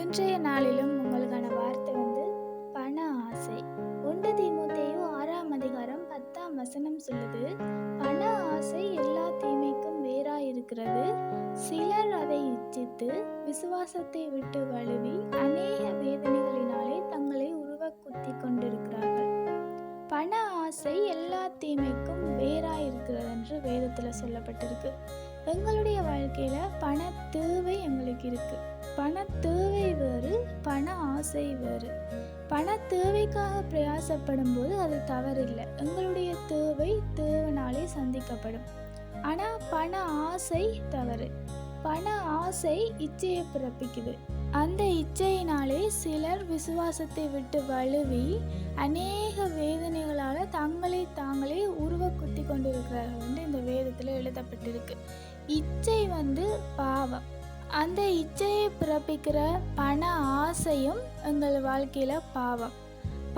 இன்றைய நாளிலும் உங்களுக்கான வார்த்தை பண ஆசை. 1 தீமோத்தேயு 6ஆம் அதிகாரம் 10ஆம் வசனம் சொல்லுது, பண ஆசை எல்லா தீமைக்கும் வேறாயிருக்கிறது. சிலர் அதை இச்சித்து விசுவாசத்தை விட்டு வழுவி அநேக வேதனைகளினாலே தங்களை குத்தி கொண்டிருக்கிறார்கள். பண ஆசை எல்லா தீமைக்கும் வேறாயிருக்கிறது என்று வேதத்தில் சொல்லப்பட்டிருக்கு. எங்களுடைய வாழ்க்கையில பண தேவை எங்களுக்கு இருக்கு. பண தேவை வேறு, பண ஆசை வேறு. பண தேவைக்காக பிரயாசப்படும் போது அது தவறில்லை. எங்களுடைய தேவை தேவனாலே சந்திக்கப்படும். ஆனால் பண ஆசை தவறு. பண ஆசை இச்சையை பிறப்பிக்குது. அந்த இச்சையினாலே சிலர் விசுவாசத்தை விட்டு வழுவி அநேக வேதனைகளால் தாங்களே குத்தி கொண்டிருக்கிறார்கள் என்று இந்த வேதத்தில் எழுதப்பட்டிருக்கு. இச்சை பாவம். அந்த இச்சையை பிறப்பிக்கிற பண ஆசையும் எங்கள் வாழ்க்கையில் பாவம்.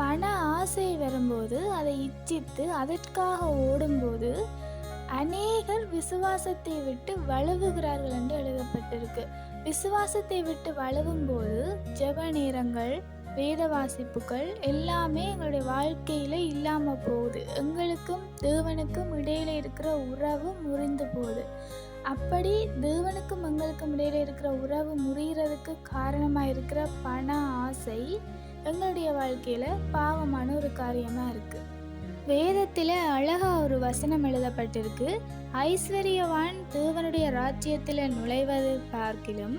பண ஆசை வரும்போது அதை இச்சித்து அதற்காக ஓடும்போது அநேகர் விசுவாசத்தை விட்டு வழுவுகிறார்கள் என்று எழுதப்பட்டிருக்கு. விசுவாசத்தை விட்டு வழுவும் போது ஜெப நேரங்கள், வேத வாசிப்புகள் எல்லாமே எங்களுடைய வாழ்க்கையில் இல்லாமல் போகுது. எங்களுக்கும் தேவனுக்கும் இடையில இருக்கிற உறவு முறிந்து போகுது. அப்படி தேவனுக்கும் எங்களுக்கும் இடையில இருக்கிற உறவு முறிகிறதுக்கு காரணமாக இருக்கிற பண ஆசை எங்களுடைய வாழ்க்கையில் பாவமான ஒரு காரியமாக இருக்குது. வேதத்தில் அழகா ஒரு வசனம் எழுதப்பட்டிருக்கு, ஐஸ்வர்யவான் தேவனுடைய ராஜ்யத்தில் நுழைவது பார்க்கிலும்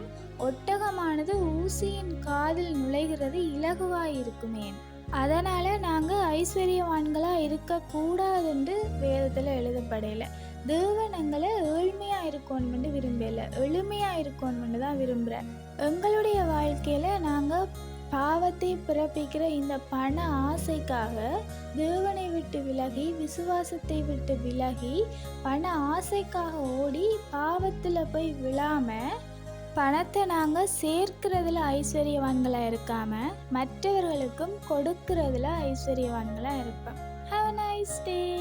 ஒட்டகமானது ஊசியின் காதில் நுழைகிறது இலகுவாயிருக்குமே. அதனால் நாங்கள் ஐஸ்வர்யவான்களாக இருக்கக்கூடாது என்று வேதத்தில் எழுதப்படையில. தேவன் எங்களை ஏழ்மையாக இருக்கணும்னு விரும்பல, எளிமையாக இருக்கணும்னு தான் விரும்புகிறேன். எங்களுடைய வாழ்க்கையில் நாங்கள் பாவத்தை பிறப்பிக்கிற இந்த பண ஆசைக்காக தேவனை விட்டு விலகி, விசுவாசத்தை விட்டு விலகி, பண ஆசைக்காக ஓடி பாவத்தில் போய் விழாமல் பணத்தை நாங்கள் சேர்க்கிறதுல ஐஸ்வர்யவான்களாக இருக்காமல் மற்றவர்களுக்கும் கொடுக்கறதுல ஐஸ்வர்யவான்களாக இருப்போம். Have a nice day.